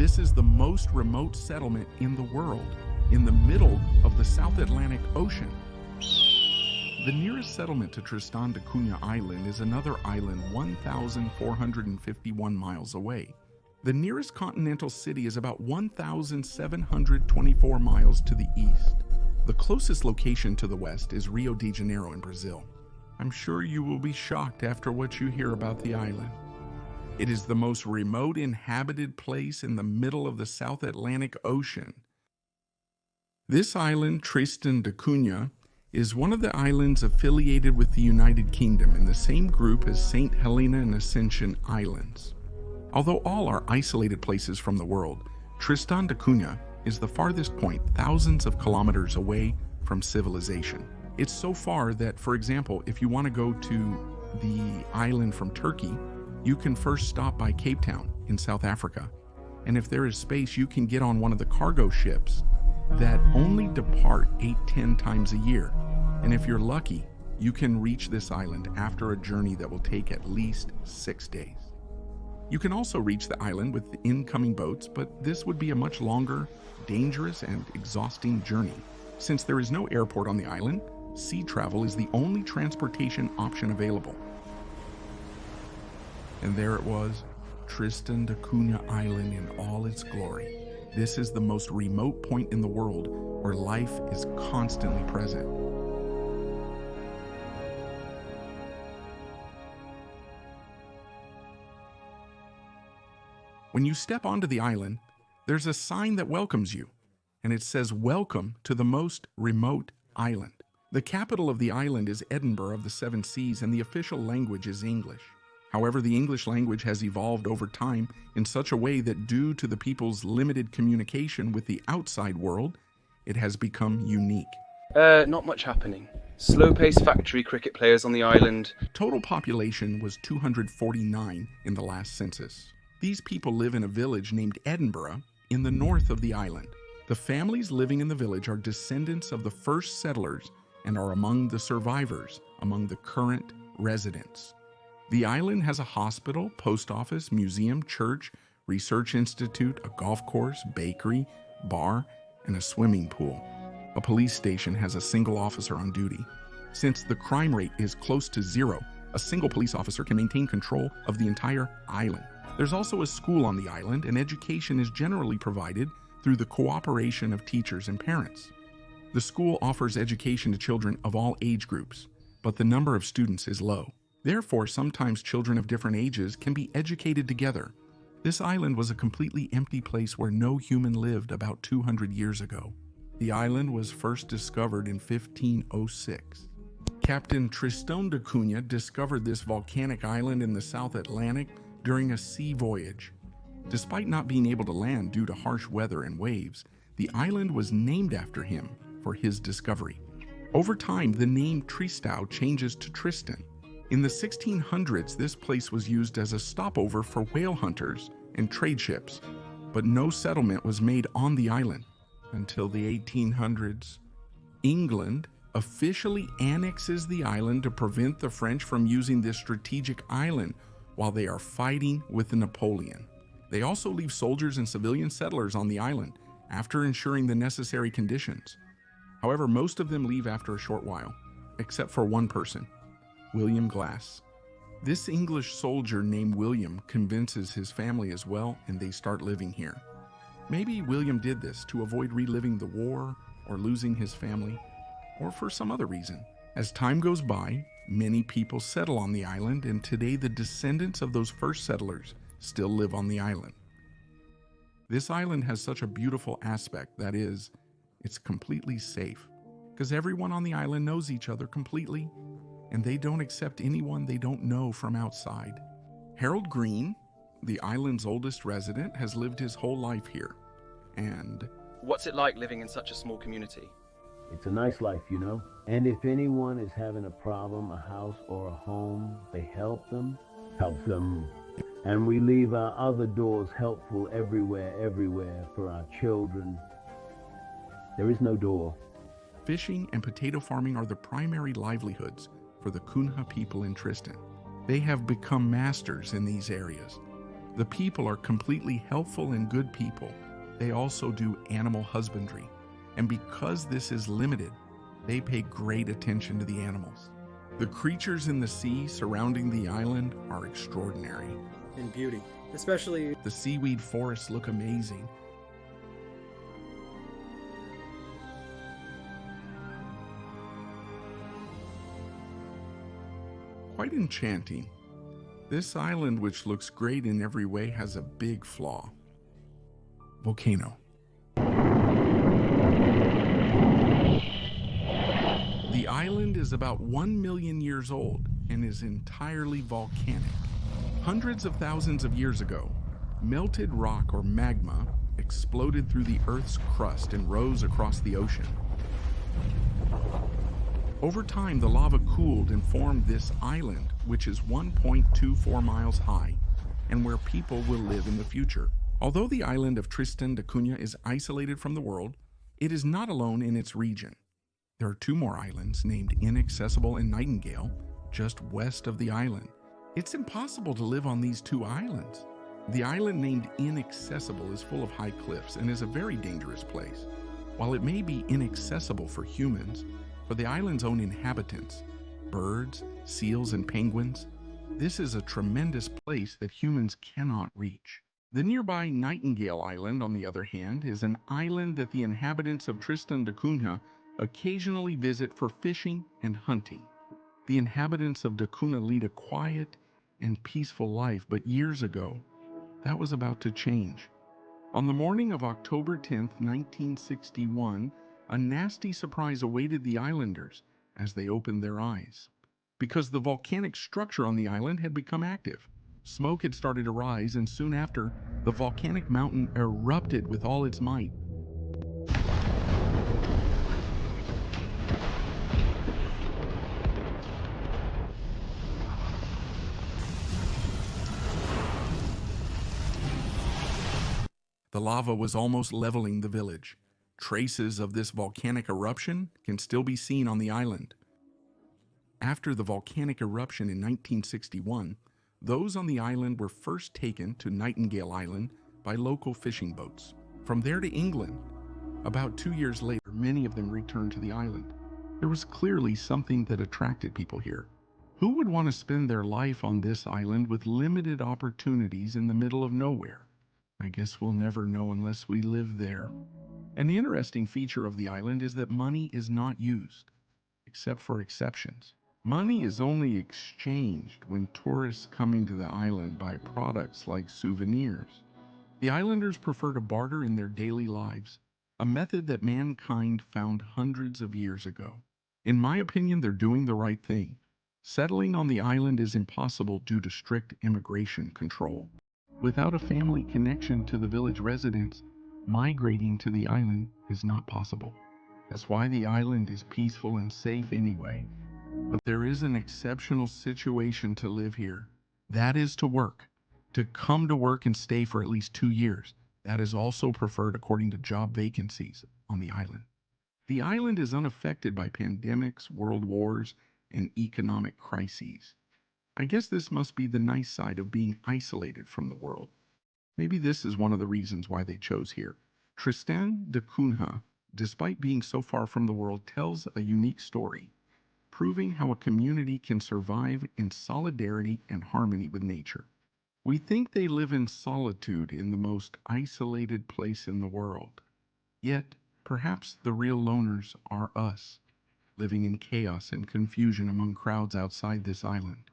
This is the most remote settlement in the world, in the middle of the South Atlantic Ocean. The nearest settlement to Tristan Da Cunha Island is another island 1,451 miles away. The nearest continental city is about 1,724 miles to the east. The closest location to the west is Rio de Janeiro in Brazil. I'm sure you will be shocked after what you hear about the island. It is the most remote inhabited place in the middle of the South Atlantic Ocean. This island, Tristan Da Cunha, is one of the islands affiliated with the United Kingdom in the same group as St. Helena and Ascension Islands. Although all are isolated places from the world, Tristan Da Cunha is the farthest point thousands of kilometers away from civilization. It's so far that, for example, if you want to go to the island from Turkey, you can first stop by Cape Town in South Africa. And if there is space, you can get on one of the cargo ships that only depart 8-10 times a year. And if you're lucky, you can reach this island after a journey that will take at least 6 days. You can also reach the island with incoming boats, but this would be a much longer, dangerous, and exhausting journey. Since there is no airport on the island, sea travel is the only transportation option available. And there it was, Tristan Da Cunha Island in all its glory. This is the most remote point in the world where life is constantly present. When you step onto the island, there's a sign that welcomes you, and it says, "Welcome to the most remote island." The capital of the island is Edinburgh of the Seven Seas, and the official language is English. However, the English language has evolved over time in such a way that due to the people's limited communication with the outside world, it has become unique. Not much happening. Slow-paced factory cricket players on the island. Total population was 249 in the last census. These people live in a village named Edinburgh in the north of the island. The families living in the village are descendants of the first settlers and are among the survivors, among the current residents. The island has a hospital, post office, museum, church, research institute, a golf course, bakery, bar, and a swimming pool. A police station has a single officer on duty. Since the crime rate is close to zero, a single police officer can maintain control of the entire island. There's also a school on the island, and education is generally provided through the cooperation of teachers and parents. The school offers education to children of all age groups, but the number of students is low. Therefore, sometimes children of different ages can be educated together. This island was a completely empty place where no human lived about 200 years ago. The island was first discovered in 1506. Captain Tristan Da Cunha discovered this volcanic island in the South Atlantic during a sea voyage. Despite not being able to land due to harsh weather and waves, the island was named after him for his discovery. Over time, the name Tristão changes to Tristan. In the 1600s, this place was used as a stopover for whale hunters and trade ships, but no settlement was made on the island until the 1800s. England officially annexes the island to prevent the French from using this strategic island while they are fighting with Napoleon. They also leave soldiers and civilian settlers on the island after ensuring the necessary conditions. However, most of them leave after a short while, except for one person, William Glass. This English soldier named William convinces his family as well, and they start living here. Maybe William did this to avoid reliving the war or losing his family, or for some other reason. As time goes by, many people settle on the island, and today the descendants of those first settlers still live on the island. This island has such a beautiful aspect, that is, it's completely safe, because everyone on the island knows each other completely, and they don't accept anyone they don't know from outside. Harold Green, the island's oldest resident, has lived his whole life here. And What's it like living in such a small community? It's a nice life, you know. And if anyone is having a problem, a house or a home, they help them. And we leave our other doors helpful everywhere for our children. There is no door. fishing and potato farming are the primary livelihoods for the Cunha people in Tristan. They have become masters in these areas. The people are completely helpful and good people. They also do animal husbandry, and because this is limited, they pay great attention to the animals. The creatures in the sea surrounding the island are extraordinary. In beauty, especially The seaweed forests look amazing. Quite enchanting. This island, which looks great in every way, has a big flaw. Volcano. The island is about 1 million years old and is entirely volcanic. Hundreds of thousands of years ago, melted rock or magma exploded through the Earth's crust and rose across the ocean. Over time, the lava cooled and formed this island, which is 1.24 miles high, and where people will live in the future. Although the island of Tristan Da Cunha is isolated from the world, it is not alone in its region. There are 2 more islands named Inaccessible and Nightingale, just west of the island. It's impossible to live on these 2 islands. The island named Inaccessible is full of high cliffs and is a very dangerous place. While it may be inaccessible for humans, for the island's own inhabitants, birds, seals, and penguins, this is a tremendous place that humans cannot reach. The nearby Nightingale Island, on the other hand, is an island that the inhabitants of Tristan Da Cunha occasionally visit for fishing and hunting. The inhabitants of Da Cunha lead a quiet and peaceful life, but years ago, that was about to change. On the morning of October 10th, 1961, a nasty surprise awaited the islanders as they opened their eyes. Because the volcanic structure on the island had become active. Smoke had started to rise, and soon after, the volcanic mountain erupted with all its might. The lava was almost leveling the village. Traces of this volcanic eruption can still be seen on the island. After the volcanic eruption in 1961, those on the island were first taken to Nightingale Island by local fishing boats. From there to England. About 2 years later, many of them returned to the island. There was clearly something that attracted people here. Who would want to spend their life on this island with limited opportunities in the middle of nowhere? I guess we'll never know unless we live there. And the interesting feature of the island is that money is not used, except for exceptions. Money is only exchanged when tourists coming to the island buy products like souvenirs. The islanders prefer to barter in their daily lives, a method that mankind found hundreds of years ago. In my opinion, they're doing the right thing. Settling on the island is impossible due to strict immigration control. Without a family connection to the village residents, migrating to the island is not possible. That's why the island is peaceful and safe anyway. But there is an exceptional situation to live here. That is to work. To come to work and stay for at least 2 years. That is also preferred according to job vacancies on the island. The island is unaffected by pandemics, world wars, and economic crises. I guess this must be the nice side of being isolated from the world. Maybe this is one of the reasons why they chose here. Tristan Da Cunha, despite being so far from the world, tells a unique story, proving how a community can survive in solidarity and harmony with nature. We think they live in solitude in the most isolated place in the world. Yet, perhaps the real loners are us, living in chaos and confusion among crowds outside this island.